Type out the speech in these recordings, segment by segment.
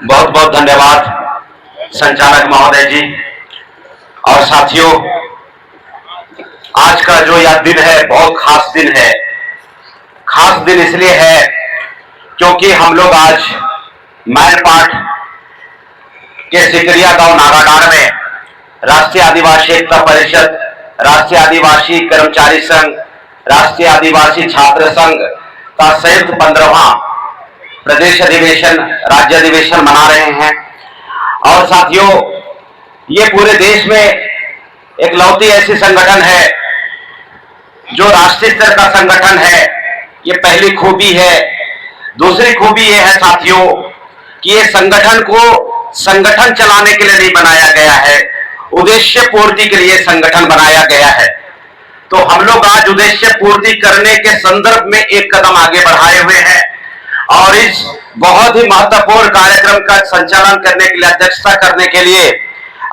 बहुत बहुत धन्यवाद संचालक महोदय जी। और साथियों, आज का जो यह दिन है बहुत खास दिन है। खास दिन इसलिए है क्योंकि हम लोग आज मैनपाट के सिकरिया गांव नागाडार में राष्ट्रीय आदिवासी एकता परिषद, राष्ट्रीय आदिवासी कर्मचारी संघ, राष्ट्रीय आदिवासी छात्र संघ का संयुक्त 15वां प्रदेश अधिवेशन, राज्य अधिवेशन मना रहे हैं। और साथियों, ये पूरे देश में एकलौती ऐसी संगठन है जो राष्ट्रीय स्तर का संगठन है। ये पहली खूबी है। दूसरी खूबी ये है साथियों कि ये संगठन को संगठन चलाने के लिए नहीं बनाया गया है, उद्देश्य पूर्ति के लिए संगठन बनाया गया है। तो हम लोग आज उद्देश्य पूर्ति करने के संदर्भ में एक कदम आगे बढ़ाए हुए हैं और इस बहुत ही महत्वपूर्ण कार्यक्रम का संचालन करने के लिए, अध्यक्षता करने के लिए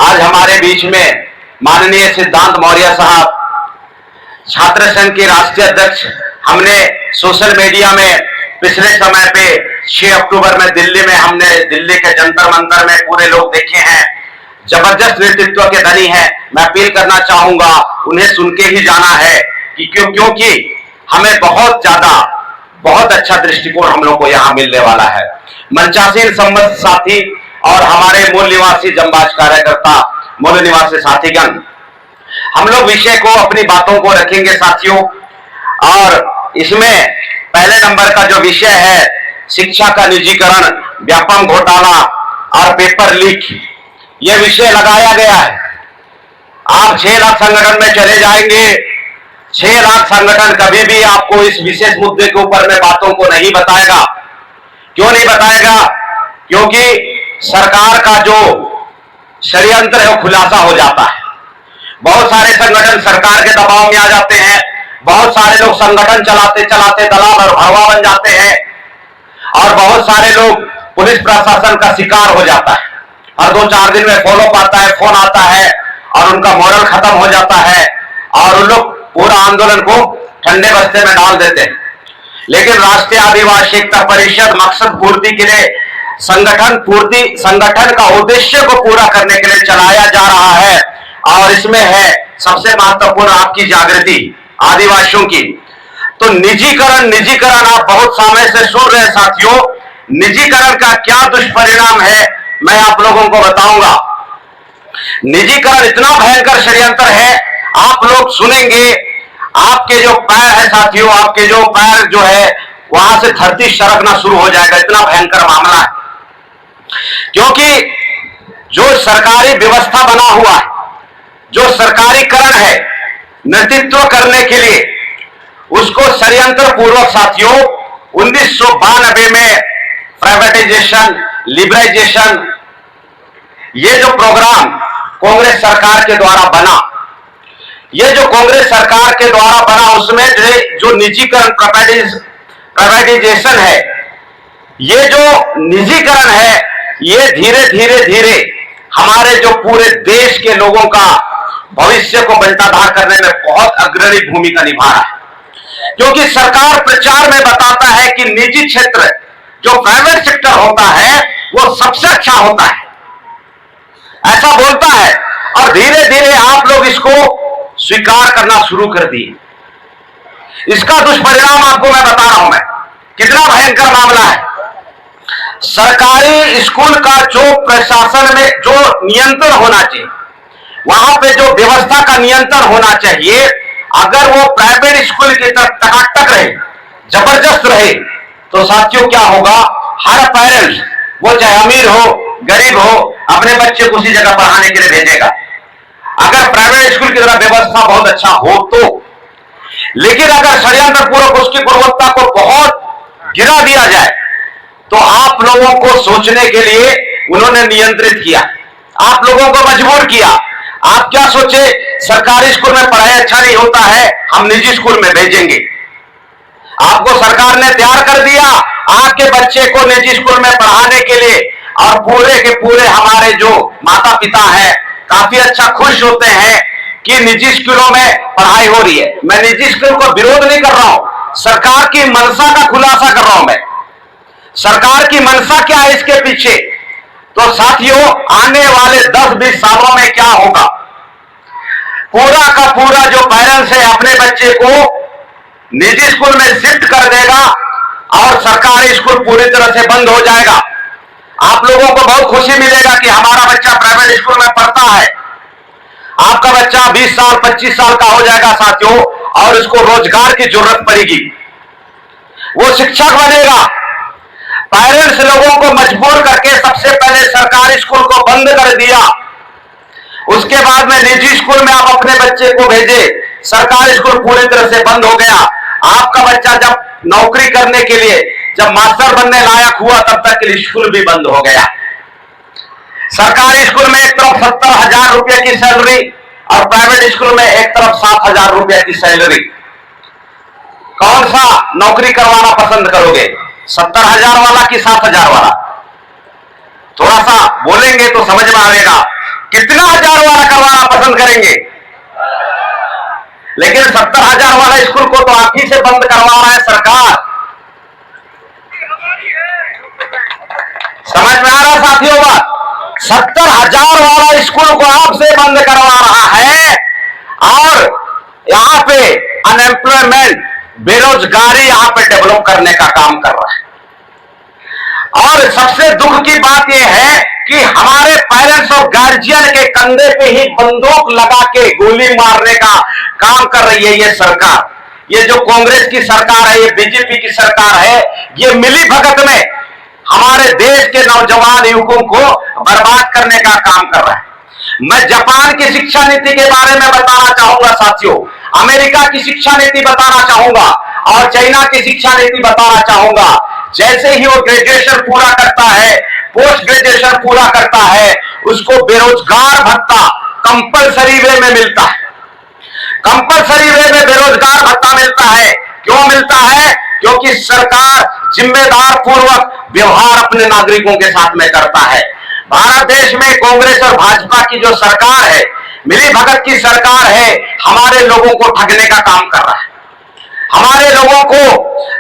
आज हमारे बीच में माननीय सिद्धांत मौर्य साहब, छात्र संघ के राष्ट्रीय अध्यक्ष। हमने सोशल मीडिया में पिछले समय पे 6 अक्टूबर में दिल्ली में हमने दिल्ली के जंतर मंतर में पूरे लोग देखे हैं। जबरदस्त नेतृत्व के धनी हैं। मैं अपील करना चाहूंगा उन्हें सुन के ही जाना है कि क्योंकि हमें बहुत अच्छा दृष्टिकोण हम लोग को यहाँ मिलने वाला है। मंचासीन संबंध साथी और हमारे मूल निवासी जंबाज कार्यकर्ता, मूल निवासी साथीगण, हम लोग विषय को, अपनी बातों को रखेंगे साथियों। और इसमें पहले नंबर का जो विषय है शिक्षा का निजीकरण, व्यापम घोटाला और पेपर लीक, यह विषय लगाया गया है। आप 6 लाख संगठन में चले जाएंगे, 6 लाख संगठन कभी भी आपको इस विशेष मुद्दे के ऊपर में बातों को नहीं बताएगा। क्यों नहीं बताएगा? क्योंकि सरकार का जो षड्यंत्र है वो खुलासा हो जाता है। बहुत सारे संगठन सरकार के दबाव में आ जाते हैं। बहुत सारे लोग संगठन चलाते चलाते दलाल और भरवा बन जाते हैं और बहुत सारे लोग पुलिस प्रशासन का शिकार हो जाता है। हर 2-4 दिन में फॉलोअप आता है, फोन आता है और उनका मोरल खत्म हो जाता है और उन लोग पूरा आंदोलन को ठंडे बस्ते में डाल देते हैं। लेकिन राष्ट्रीय आदिवासी एकता परिषद मकसद पूर्ति के लिए संगठन का उद्देश्य को पूरा करने के लिए चलाया जा रहा है। और इसमें है सबसे महत्वपूर्ण आपकी जागृति आदिवासियों की। तो निजीकरण आप बहुत समय से सुन रहे हैं साथियों। निजीकरण का क्या दुष्परिणाम है मैं आप लोगों को बताऊंगा। निजीकरण इतना भयंकर षड्यंत्र है, आप लोग सुनेंगे, आपके जो पैर है साथियों, आपके जो पैर जो है वहां से धरती सरकना शुरू हो जाएगा। इतना भयंकर मामला है क्योंकि जो सरकारी व्यवस्था बना हुआ है, जो सरकारीकरण है नेतृत्व करने के लिए, उसको षड्यंत्र पूर्वक साथियों 1992 में प्राइवेटाइजेशन, लिबराइजेशन, ये जो प्रोग्राम कांग्रेस सरकार के द्वारा बना, ये जो कांग्रेस सरकार के द्वारा बना, उसमें जो निजीकरण, प्राइवेटाइजेशन है, ये जो निजीकरण है, ये धीरे धीरे हमारे जो पूरे देश के लोगों का भविष्य को बंटाधार करने में बहुत अग्रणी भूमिका निभा रहा है। क्योंकि सरकार प्रचार में बताता है कि निजी क्षेत्र, जो प्राइवेट सेक्टर होता है, वो सबसे अच्छा होता है, ऐसा बोलता है। और धीरे धीरे आप लोग इसको स्वीकार करना शुरू कर दिए। इसका दुष्परिणाम आपको मैं बता रहा हूं। मैं कितना भयंकर मामला है। सरकारी स्कूल का जो प्रशासन में जो नियंत्रण होना चाहिए, वहां पे जो व्यवस्था का नियंत्रण होना चाहिए, अगर वो प्राइवेट स्कूल की तरफ टकाटक रहे, जबरदस्त रहे, तो साथियों क्या होगा, हर पेरेंट्स, वो चाहे अमीर हो गरीब हो, अपने बच्चे को उसी जगह पढ़ाने के लिए भेजेगा, अगर प्राइवेट स्कूल की तरह व्यवस्था बहुत अच्छा हो तो। लेकिन अगर षड्यंत्र पूर्वक उसकी गुणवत्ता को बहुत गिरा दिया जाए तो आप लोगों को सोचने के लिए उन्होंने नियंत्रित किया, आप लोगों को मजबूर किया। आप क्या सोचे, सरकारी स्कूल में पढ़ाई अच्छा नहीं होता है, हम निजी स्कूल में भेजेंगे। आपको सरकार ने तैयार कर दिया आपके बच्चे को निजी स्कूल में पढ़ाने के लिए, और पूरे के पूरे हमारे जो माता पिता हैं काफी अच्छा खुश होते हैं कि निजी स्कूलों में पढ़ाई हो रही है। मैं निजी स्कूल को विरोध नहीं कर रहा हूं, सरकार की मंशा का खुलासा कर रहा हूं मैं। सरकार की मंशा क्या है इसके पीछे? तो साथियों, आने वाले 10-20 सालों में क्या होगा? पूरा का पूरा जो पेरेंट्स है अपने बच्चे को निजी स्कूल में शिफ्ट कर देगा और सरकारी स्कूल पूरी तरह से बंद हो जाएगा। आप लोगों को बहुत खुशी मिलेगा कि हमारा बच्चा प्राइवेट स्कूल में पढ़ता है। आपका बच्चा 20 साल 25 साल का हो जाएगा साथियों, और उसको रोजगार की जरूरत पड़ेगी, वो शिक्षक बनेगा। पेरेंट्स लोगों को मजबूर करके सबसे पहले सरकारी स्कूल को बंद कर दिया, उसके बाद में निजी स्कूल में आप अपने बच्चे को भेजे, सरकारी स्कूल पूरी तरह से बंद हो गया। आपका बच्चा जब नौकरी करने के लिए, जब मास्टर बनने लायक हुआ, तब तक के लिए स्कूल भी बंद हो गया। सरकारी स्कूल में एक तरफ 70,000 रुपए की सैलरी और प्राइवेट स्कूल में एक तरफ 7,000 रुपए की सैलरी। कौन सा नौकरी करवाना पसंद करोगे, 70,000 वाला कि 7,000 वाला? थोड़ा सा बोलेंगे तो समझ में आएगा। कितना हजार वाला करवाना पसंद करेंगे? लेकिन 70,000 वाला स्कूल को तो आप ही से बंद करवा रहा है सरकार। समझ में आ रहा साथियों बात? 70,000 वाला स्कूल को आपसे बंद करवा रहा है और यहां पे अनएम्प्लॉयमेंट, बेरोजगारी यहां पे डेवलप करने का काम कर रहा है। और सबसे दुख की बात यह है कि हमारे पेरेंट्स और गार्जियन के कंधे पे ही बंदूक लगा के गोली मारने का काम कर रही है ये सरकार। ये जो कांग्रेस की सरकार है, ये बीजेपी की सरकार है, ये मिली भगत में हमारे देश के नौजवान युवकों को बर्बाद करने का काम कर रहा है। मैं जापान की शिक्षा नीति के बारे में बताना चाहूंगा साथियों, अमेरिका की शिक्षा नीति बताना चाहूंगा और चाइना की शिक्षा नीति बताना चाहूंगा। जैसे ही वो ग्रेजुएशन पूरा करता है, पोस्ट ग्रेजुएशन पूरा करता है, उसको बेरोजगार भत्ता कंपलसरी वे में मिलता है। कंपलसरी वे में बेरोजगार भत्ता मिलता है। क्यों मिलता है? क्योंकि सरकार जिम्मेदार पूर्वक व्यवहार अपने नागरिकों के साथ में करता है। भारत देश में कांग्रेस और भाजपा की जो सरकार है, मिली भगत की सरकार है, हमारे लोगों को ठगने का काम कर रहा है। हमारे लोगों को,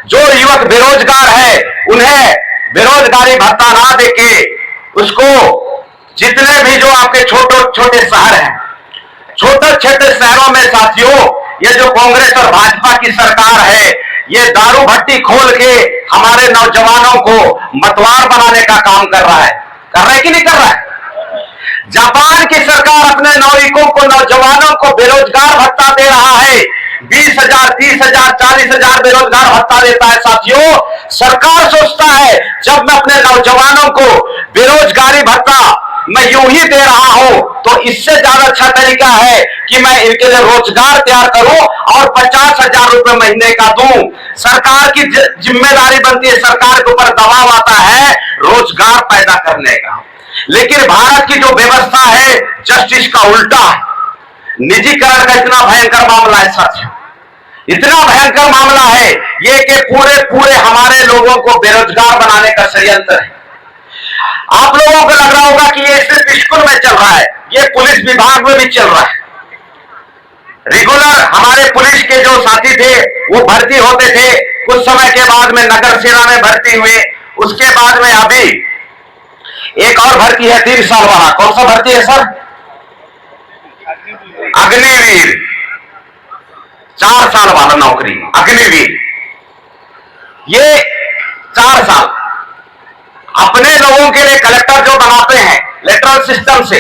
जो युवक बेरोजगार है, उन्हें बेरोजगारी भत्ता ना देके उसको, जितने भी जो आपके छोटे छोटे शहर हैं, छोटे छोटे शहरों में साथियों, ये जो कांग्रेस और भाजपा की सरकार है, ये दारू भट्टी खोल के हमारे नौजवानों को मतवार बनाने का काम कर रहा है। कर रहा है कि नहीं कर रहा है? जापान की सरकार अपने नागरिकों को, नौजवानों को बेरोजगार भत्ता दे रहा है। 20,000, 30,000, 40,000 बेरोजगार भत्ता देता है साथियों। सरकार सोचता है जब मैं अपने नौजवानों को बेरोजगारी भत्ता मैं यूं ही दे रहा हूं, तो इससे ज्यादा अच्छा तरीका है कि मैं इनके लिए रोजगार तैयार करूं और 50,000 रुपए महीने का दूं। सरकार की जिम्मेदारी बनती है, सरकार के ऊपर दबाव आता है रोजगार पैदा करने का। लेकिन भारत की जो व्यवस्था है, जस्टिस का उल्टा है। निजीकरण का इतना भयंकर मामला है साथियों, इतना भयंकर मामला है ये कि पूरे पूरे हमारे लोगों को बेरोजगार बनाने का षड्यंत्र है। आप लोगों को लग रहा होगा कि ये सिर्फ स्कूल में चल रहा है, ये पुलिस विभाग में भी चल रहा है। रेगुलर हमारे पुलिस के जो साथी थे वो भर्ती होते थे, कुछ समय के बाद में नगर सेना में भर्ती हुए, उसके बाद में अभी एक और भर्ती है 3 साल वाला। कौन सा भर्ती है सर? अग्निवीर, 4 साल वाला नौकरी, अग्निवीर। ये 4 साल अपने लोगों के लिए कलेक्टर जो बनाते हैं लेटरल सिस्टम से।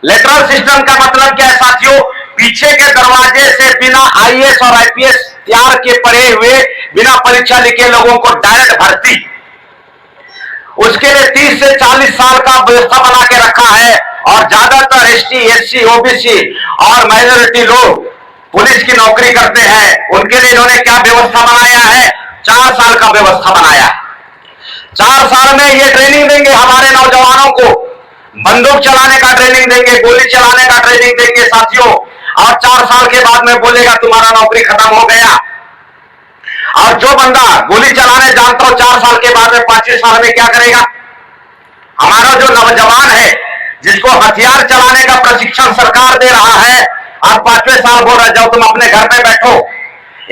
लेटरल सिस्टम का मतलब क्या है साथियों? पीछे के दरवाजे से बिना आईएएस और आईपीएस तैयार के पढ़े हुए, बिना परीक्षा लिखे लोगों को डायरेक्ट भर्ती। उसके लिए 30 से 40 साल का व्यवस्था बना के रखा है और ज्यादातर एसटी, एससी, ओबीसी और माइनॉरिटी लोग पुलिस की नौकरी करते हैं। उनके लिए इन्होंने क्या व्यवस्था बनाया है? 4 साल का व्यवस्था बनाया है। 4 साल में ये ट्रेनिंग देंगे हमारे नौजवानों को, बंदूक चलाने का ट्रेनिंग देंगे, गोली चलाने का ट्रेनिंग देंगे साथियों, और 4 साल के बाद में बोलेगा तुम्हारा नौकरी खत्म हो गया। और जो बंदा गोली चलाने जानता हो 4 साल के बाद में 5वें साल में क्या करेगा? हमारा जो नौजवान है जिसको हथियार चलाने का प्रशिक्षण सरकार दे रहा है, आप 5वें साल बोल रहे, जाओ तुम अपने घर में बैठो।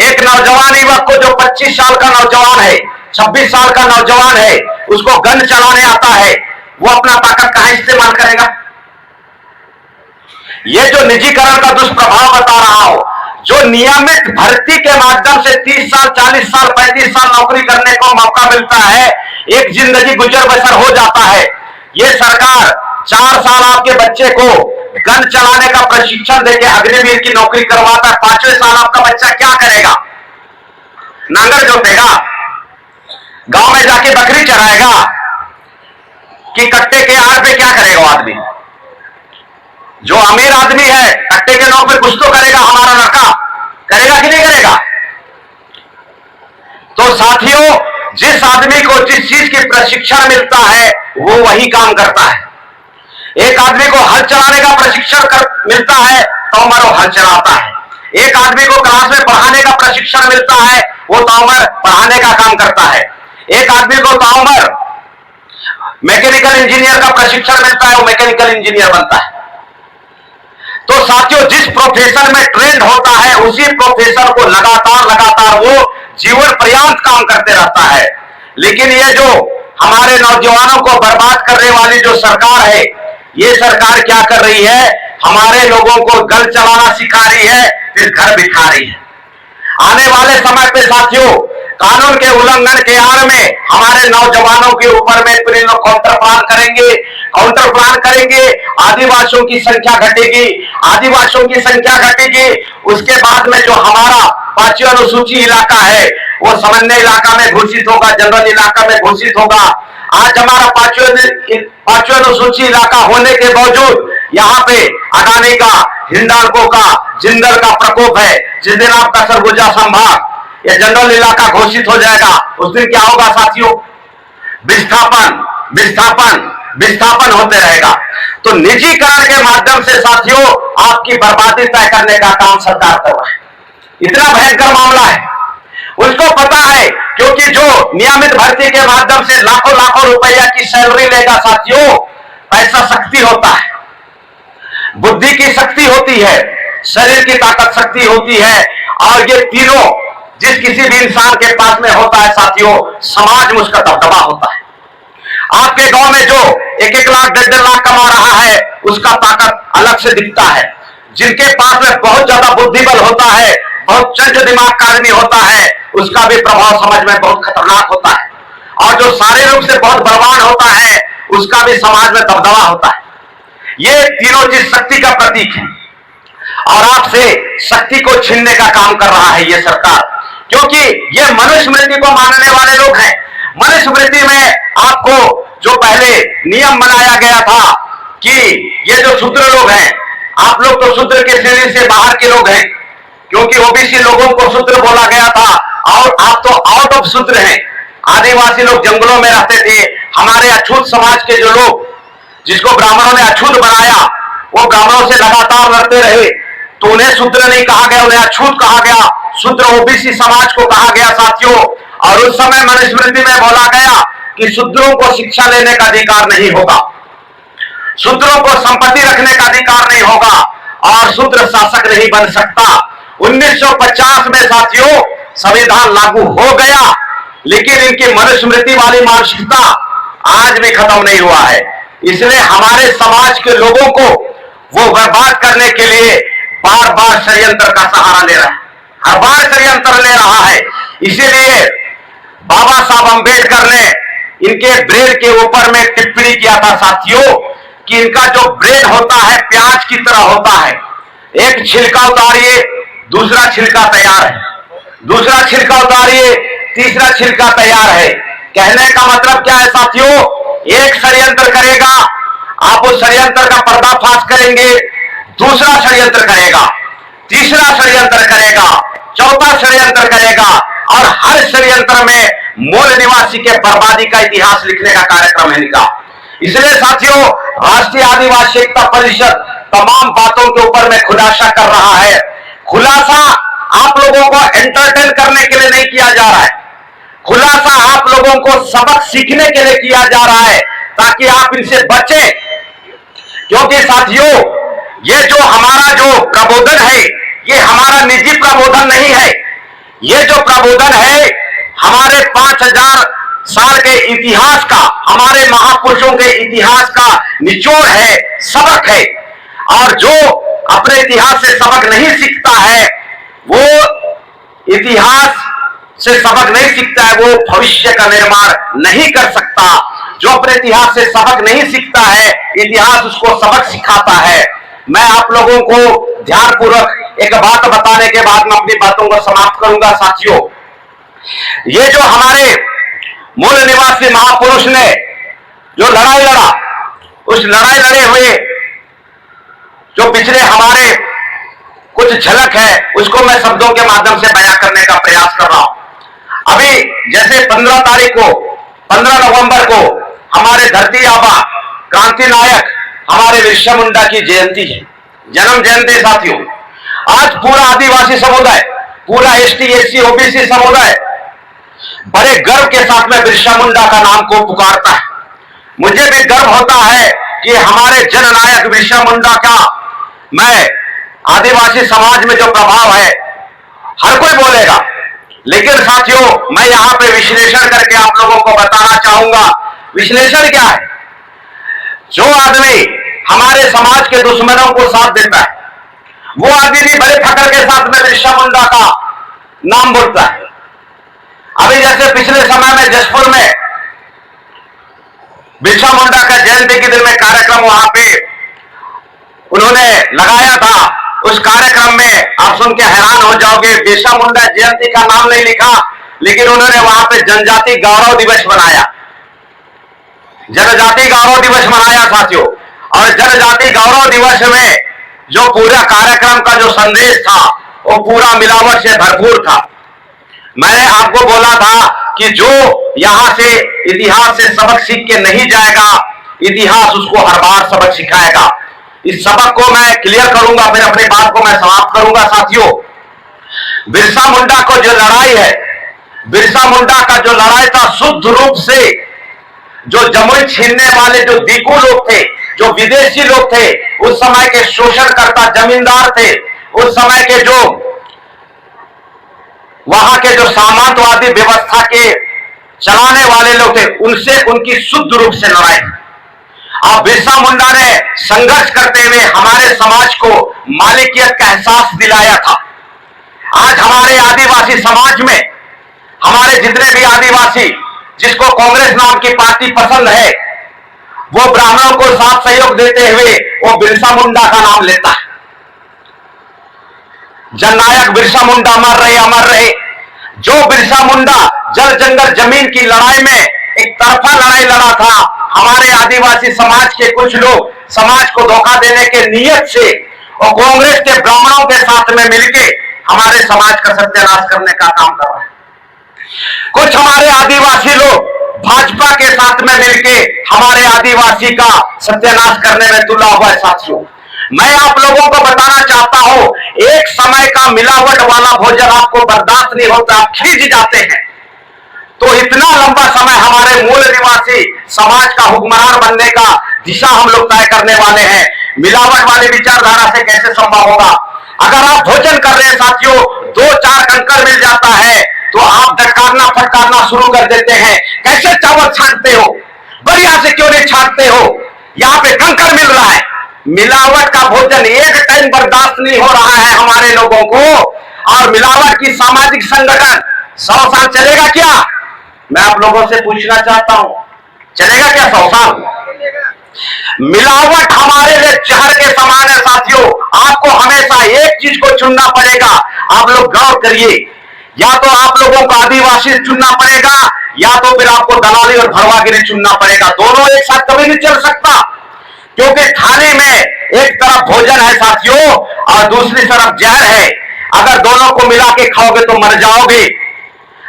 एक नौजवान युवक को जो 25 साल का नौजवान है, 26 साल का नौजवान है, उसको गन चलाने आता है, वो अपना ताकत कहां इस्तेमाल करेगा? ये जो निजीकरण का दुष्प्रभाव बता रहा हूं, जो नियमित भर्ती के माध्यम से 30 साल 40 साल 35 साल नौकरी करने को मौका मिलता है, एक जिंदगी गुजर बसर हो जाता है। ये सरकार 4 साल आपके बच्चे को गन चलाने का प्रशिक्षण देके अग्निवीर की नौकरी करवाता है। 5वें साल आपका बच्चा क्या करेगा? नांगर जोतेगा, गांव में जाके बकरी चराएगा, कि कट्टे के आड़ पे क्या करेगा वो आदमी? जो अमीर आदमी है कट्टे के नौक पे कुछ तो करेगा, हमारा लड़का करेगा कि नहीं करेगा? तो साथियों, जिस आदमी को जिस चीज की प्रशिक्षण मिलता है वो वही काम करता है। एक आदमी को हल चलाने का प्रशिक्षण मिलता है तो वो हल चलाता है। एक आदमी को क्लास में पढ़ाने का प्रशिक्षण मिलता है, वो ताउमर पढ़ाने का काम करता है। एक आदमी को ताउमर मैकेनिकल इंजीनियर का प्रशिक्षण मिलता है, वो मैकेनिकल इंजीनियर बनता है। तो साथियों, जिस प्रोफेशन में ट्रेंड होता है उसी प्रोफेशन को लगातार वो जीवन पर्यंत काम करते रहता है। लेकिन ये जो हमारे नौजवानों को बर्बाद करने वाली जो सरकार है, ये सरकार क्या कर रही है? हमारे लोगों को गन चलाना सिखा रही है, फिर घर बिठा रही है। आने वाले समय पे साथियों, कानून के उल्लंघन के आड़ में हमारे नौजवानों के ऊपर में फिर लोग काउंटर प्लान करेंगे। आदिवासियों की संख्या घटेगी। उसके बाद में जो हमारा 5वीं अनुसूची इलाका है वो सामान्य इलाका में घोषित होगा, जनरल इलाका में घोषित होगा। आज हमारा 5वीं अनुसूची इलाका होने के बावजूद यहाँ पे अडानी का, हिंडाल्को का, जिंदल का प्रकोप है। जिस दिन आपका सरगुजा संभाग या जनरल इलाका घोषित हो जाएगा, उस दिन क्या होगा साथियों? विस्थापन होते रहेगा। तो निजीकरण के माध्यम से साथियों आपकी बर्बादी तय करने का काम सरकार कर रहा है। इतना भयंकर मामला है। उसको पता है, क्योंकि जो नियमित भर्ती के माध्यम से लाखों रुपया की सैलरी लेगा साथियों, पैसा शक्ति होता है, बुद्धि की शक्ति होती है, शरीर की ताकत शक्ति होती है। और ये तीनों जिस किसी भी इंसान के पास में होता है साथियों, समाज में उसका दबदबा होता है। आपके गांव में जो 1-1 लाख 1.5 लाख कमा रहा है, उसका ताकत अलग से दिखता है। जिनके पास में बहुत ज्यादा बुद्धि बल होता है, बहुत चंचल दिमाग का आदमी होता है, उसका भी प्रभाव समाज में बहुत खतरनाक होता है। और जो शारीरिक रूप से बहुत बलवान होता है, उसका भी समाज में दबदबा होता है। ये तीनों चीज शक्ति का प्रतीक है और आपसे शक्ति को छीनने का काम कर रहा है ये सरकार, क्योंकि ये मनुस्मृति को मानने वाले लोग हैं। मनुस्मृति में आपको जो पहले नियम बनाया गया था कि ये जो शूद्र लोग हैं, आप लोग तो शूद्र के श्रेणी से बाहर के लोग हैं, क्योंकि ओबीसी लोगों को शूद्र बोला गया था, और आप तो आउट ऑफ शूद्र हैं। आदिवासी लोग जंगलों में रहते थे। हमारे अछूत समाज के जो लोग, जिसको ब्राह्मणों ने अछूत बनाया, वो ब्राह्मणों से लगातार लड़ते रहे, तो उन्हें शूद्र नहीं कहा गया, उन्हें अछूत कहा गया। शूद्र ओबीसी समाज को कहा गया साथियों। और उस समय मनुस्मृति में बोला गया कि शूद्रों को शिक्षा लेने का अधिकार नहीं होगा, शूद्रों को संपत्ति रखने का अधिकार नहीं होगा, और शूद्र शासक नहीं बन सकता। 1950 में साथियों संविधान लागू हो गया, लेकिन इनकी मनुस्मृति वाली मानसिकता आज भी खत्म नहीं हुआ है। इसलिए हमारे समाज के लोगों को वो बर्बाद करने के लिए बार बार षड्यंत्र का सहारा ले रहा है, हर बार षड्यंत्र ले रहा है। इसीलिए बाबा साहब अंबेडकर ने इनके ब्रेन के ऊपर में टिप्पणी किया था साथियों कि इनका जो ब्रेन होता है प्याज की तरह होता है, एक छिलका उतारिए दूसरा छिलका तैयार है, दूसरा छिलका उतारिए तीसरा छिलका तैयार है। कहने का मतलब क्या है साथियों? एक षड्यंत्र करेगा, आप उस षड्यंत्र का पर्दाफाश करेंगे, दूसरा षड्यंत्र करेगा, तीसरा षड्यंत्र करेगा, चौथा षड्यंत्र करेगा, और हर षड्यंत्र में मूल निवासी के बर्बादी का इतिहास लिखने का कार्यक्रम है इनका। इसलिए साथियों राष्ट्रीय आदिवासी एकता परिषद तमाम बातों के ऊपर में खुलासा कर रहा है। खुलासा आप लोगों को एंटरटेन करने के लिए नहीं किया जा रहा है, खुलासा आप लोगों को सबक सीखने के लिए किया जा रहा है, ताकि आप इनसे बचें। क्योंकि साथियों ये जो हमारा जो प्रबोधन है, ये हमारा निजी प्रबोधन नहीं है। ये जो प्रबोधन है हमारे 5000 साल के इतिहास का, हमारे महापुरुषों के इतिहास का निचोड़ है, सबक है। और जो अपने इतिहास से सबक नहीं सीखता है, वो इतिहास से सबक नहीं सीखता है, वो भविष्य का निर्माण नहीं कर सकता। जो अपने इतिहास से सबक नहीं सीखता है, इतिहास उसको सबक सिखाता है। मैं आप लोगों को ध्यानपूर्वक एक बात बताने के बाद मैं अपनी बातों को समाप्त करूंगा। साथियों, ये जो हमारे मूल निवासी महापुरुष ने जो लड़ाई लड़ा, उस लड़ाई लड़े हुए जो पिछले हमारे कुछ झलक है, उसको मैं शब्दों के माध्यम से बयां करने का प्रयास कर रहा हूं। अभी जैसे 15 तारीख को, 15 नवंबर को हमारे धरती आबा क्रांति नायक हमारे बिरसा मुंडा की जयंती है, जन्म जयंती। साथियों, आज पूरा आदिवासी समुदाय, पूरा एसटी एससी ओबीसी समुदाय बड़े गर्व के साथ में बिरसा मुंडा का नाम को पुकारता है। मुझे भी गर्व होता है कि हमारे जननायक बिरसा मुंडा का, मैं आदिवासी समाज में जो प्रभाव है हर कोई बोलेगा, लेकिन साथियों मैं यहां पे विश्लेषण करके आप लोगों को बताना चाहूंगा। विश्लेषण क्या है? जो आदमी हमारे समाज के दुश्मनों को साथ देता है, वो आदमी बड़े फकर के साथ में बिरसा मुंडा का नाम बोलता है। अभी जैसे पिछले समय में जसपुर में बिरसा मुंडा का जयंती के दिन में कार्यक्रम वहां पे उन्होंने लगाया था। उस कार्यक्रम में आप सुन के हैरान हो जाओगे, बिरसा मुंडा जयंती का नाम नहीं लिखा, लेकिन उन्होंने वहां पे जनजाति गौरव दिवस मनाया, जनजाति गौरव दिवस मनाया साथियों। और जनजाति गौरव दिवस में जो पूरा कार्यक्रम का जो संदेश था, वो पूरा मिलावट से भरपूर था। मैंने आपको बोला था कि जो यहां से इतिहास से सबक सीख के नहीं जाएगा, इतिहास उसको हर बार सबक सिखाएगा। इस सबक को मैं क्लियर करूंगा, फिर अपनी बात को मैं समाप्त करूंगा। साथियों, बिरसा मुंडा को जो लड़ाई है, बिरसा मुंडा का जो लड़ाई था, शुद्ध रूप से जो जमुई छीनने वाले जो दीकू लोग थे, जो विदेशी लोग थे, उस समय के शोषणकर्ता जमींदार थे, उस समय के जो वहां के जो सामंतवादी व्यवस्था के चलाने वाले लोग थे, उनसे उनकी शुद्ध रूप से लड़ाई। अब बिरसा मुंडा ने संघर्ष करते हुए हमारे समाज को मालिकियत का एहसास दिलाया था। आज हमारे आदिवासी समाज में, हमारे जितने भी आदिवासी जिसको कांग्रेस नाम की पार्टी पसंद है, वो ब्राह्मणों को साथ सहयोग देते हुए वो बिरसा मुंडा का नाम लेता है। जननायक बिरसा मुंडा अमर रहे, अमर रहे। जो बिरसा मुंडा जल जंगल जमीन की लड़ाई में एक तरफा लड़ाई लड़ा था, हमारे आदिवासी समाज के कुछ लोग समाज को धोखा देने के नियत से और कांग्रेस के ब्राह्मणों के साथ में मिलके हमारे समाज का सत्यानाश करने का काम कर रहे हैं। कुछ हमारे आदिवासी लोग भाजपा के साथ में मिलके हमारे आदिवासी का सत्यानाश करने में तुला हुआ है। साथियों, मैं आप लोगों को बताना चाहता हूं, एक समय का मिलावट वाला भोजन आपको बर्दाश्त नहीं होता, आप खींच जाते हैं। तो इतना लंबा समय हमारे मूल निवासी समाज का हुक्मरान बनने का दिशा हम लोग तय करने वाले हैं। मिलावट वाली विचारधारा से कैसे संभव होगा? अगर आप भोजन कर रहे हैं साथियों, 2-4 कंकर मिल जाता है तो आप डकारना फटकारना शुरू कर देते हैं। कैसे चावल छांटते हो? बढ़िया से क्यों नहीं छांटते हो? यहाँ पे कंकर मिल रहा है। मिलावट का भोजन एक टाइम बर्दाश्त नहीं हो रहा है हमारे लोगों को। और मिलावट की सामाजिक संगठन 100 साल चलेगा क्या? मैं आप लोगों से पूछना चाहता हूं, चलेगा क्या 100 साल? मिलावट हमारे लिए जहर के समान है साथियों। आपको हमेशा एक चीज को चुनना पड़ेगा। आप लोग गौर करिए, या तो आप लोगों को आदिवासी चुनना पड़ेगा, या तो फिर आपको दलाली और भरवागिरी चुनना पड़ेगा। दोनों एक साथ कभी नहीं चल सकता, क्योंकि थाली में एक तरफ भोजन है साथियों और दूसरी तरफ जहर है। अगर दोनों को मिला के खाओगे तो मर जाओगे।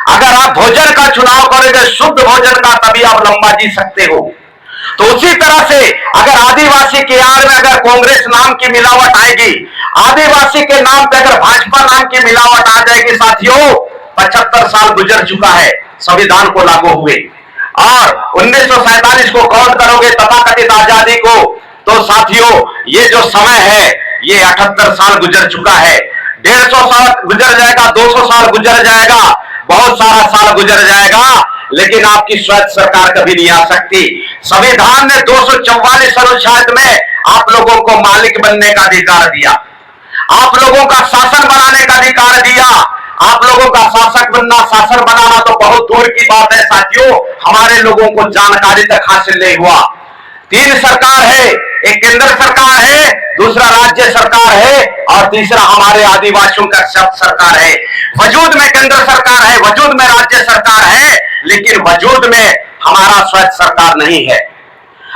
अगर आप भोजन का चुनाव करोगे, शुद्ध भोजन का, तभी आप लंबा जी सकते हो। तो उसी तरह से अगर आदिवासी के आड़ में अगर कांग्रेस नाम की मिलावट आएगी, आदिवासी के नाम पे अगर भाजपा नाम की मिलावट आ जाएगी साथियों, 75 साल गुजर चुका है संविधान को लागू हुए, और 1947 को काउंट करोगे तथाकथित आजादी को, तो साथियों ये जो समय है ये 78 साल गुजर चुका है। 150 साल गुजर जाएगा, 200 साल गुजर जाएगा, बहुत सारा साल गुजर जाएगा, लेकिन आपकी स्वैच्छिक सरकार कभी नहीं आ सकती। संविधान ने 244 अनुच्छेद में आप लोगों को मालिक बनने का अधिकार दिया, आप लोगों का शासन बनाने का अधिकार दिया। आप लोगों का शासक बनना, शासन बनाना तो बहुत दूर की बात है साथियों, हमारे लोगों को जानकारी तक हासिल नहीं हुआ। 3 सरकार है, एक केंद्र सरकार है, दूसरा राज्य सरकार है और तीसरा हमारे आदिवासियों का सरकार है। वजूद में केंद्र सरकार है, वजूद में राज्य सरकार है, लेकिन वजूद में हमारा स्वैच्छिक सरकार नहीं है।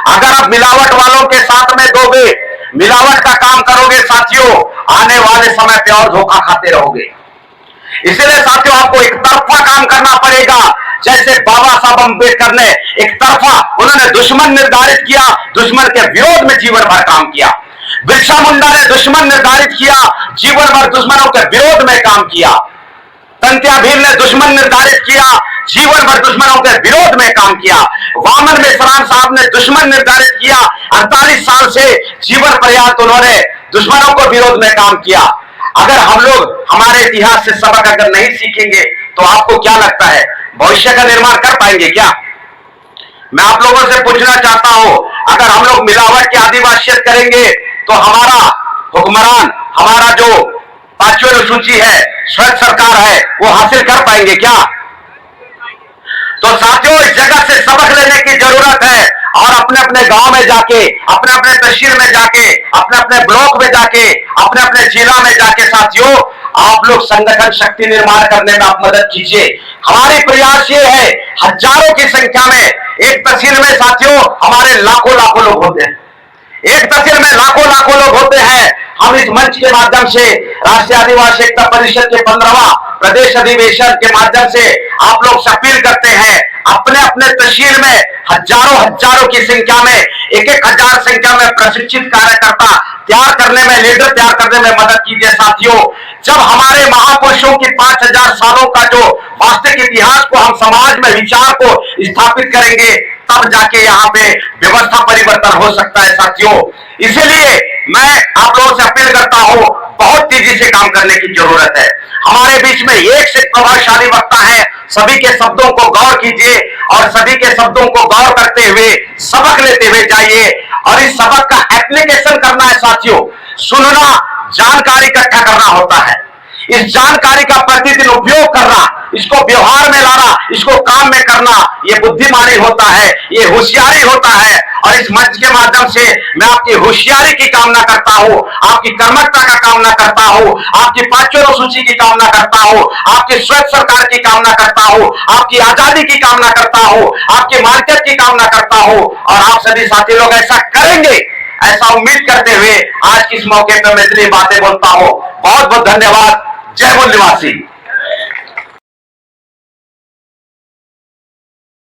अगर आप मिलावट वालों के साथ में दोगे, मिलावट का काम करोगे साथियों, आने वाले समय पे और धोखा खाते रहोगे। इसलिए साथियों आपको एक तरफा काम करना पड़ेगा। जैसे बाबा साहब अम्बेडकर ने एक तरफा, उन्होंने दुश्मन निर्धारित किया, दुश्मन के विरोध में जीवन भर काम किया। बिरसा मुंडा ने दुश्मन निर्धारित किया, जीवन भर दुश्मनों के विरोध में काम किया। तंत्या भील ने दुश्मन निर्धारित किया, जीवन भर दुश्मनों के विरोध में काम किया। वामन मिश्रान साहब ने दुश्मन निर्धारित किया, 48 साल से जीवन पर्यंत उन्होंने दुश्मनों को विरोध में काम किया। अगर हम लोग हमारे इतिहास से सबक अगर नहीं सीखेंगे तो आपको क्या लगता है भविष्य का निर्माण कर पाएंगे क्या? मैं आप लोगों से पूछना चाहता हूं, अगर हम लोग मिलावट की आदिवासियत करेंगे तो हमारा हुक्मरान, हमारा जो 5वीं अनुसूची है, स्वैच्छिक सरकार है, वो हासिल कर पाएंगे क्या? तो साथियों इस जगह से सबक लेने की जरूरत है और अपने अपने गांव में जाके, अपने अपने तहसील में जाके, अपने अपने ब्लॉक में जाके, अपने अपने जिला में जाके साथियों आप लोग संगठन शक्ति निर्माण करने में आप मदद कीजिए। हमारी प्रयास ये है, हजारों की संख्या में एक तहसील में साथियों हमारे लाखों लाखों लोग होते हैं, एक तहसील में लाखों लाखों लोग होते हैं। हम इस मंच के माध्यम से राष्ट्रीय आदिवासी एकता परिषद के 15वां प्रदेश अधिवेशन के माध्यम से आप लोग से अपील करते हैं, अपने अपने तहसील में हजारों हजारों की संख्या में, 1-1 हजार संख्या में प्रशिक्षित कार्यकर्ता तैयार करने में, लीडर तैयार करने में मदद कीजिए साथियों। जब हमारे महापुरुषों की 5000 सालों का जो वास्तविक इतिहास को हम समाज में विचार को स्थापित करेंगे, तब जाके यहाँ पे व्यवस्था परिवर्तन हो सकता है साथियों। इसीलिए मैं आप लोगों से अपील करता हूं, बहुत तेजी से काम करने की जरूरत है। हमारे बीच में एक से प्रभावशाली वक्ता है, सभी के शब्दों को गौर कीजिए और सभी के शब्दों को गौर करते हुए सबक लेते हुए जाइए और इस सबक का एप्लीकेशन करना है साथियों। सुनना, जानकारी इकट्ठा करना होता है, इस जानकारी का प्रतिदिन उपयोग करना, इसको व्यवहार में लाना, इसको काम में करना, ये बुद्धिमानी होता है, ये होशियारी होता है। और इस मंच के माध्यम से मैं आपकी होशियारी की कामना करता हूं, आपकी कर्मठता का कामना करता हूं, आपकी 5वीं अनुसूची की कामना करता हूं, आपकी स्वैच्छिक सरकार की कामना करता हूं, आपकी आजादी की कामना करता हूं, आपकी मार्केट की कामना करता हूं और आप सभी साथी लोग ऐसा करेंगे, ऐसा उम्मीद करते हुए आज किस मौके पर मैं इतनी बातें बोलता हूं। बहुत बहुत धन्यवाद। जय बोल निवासी।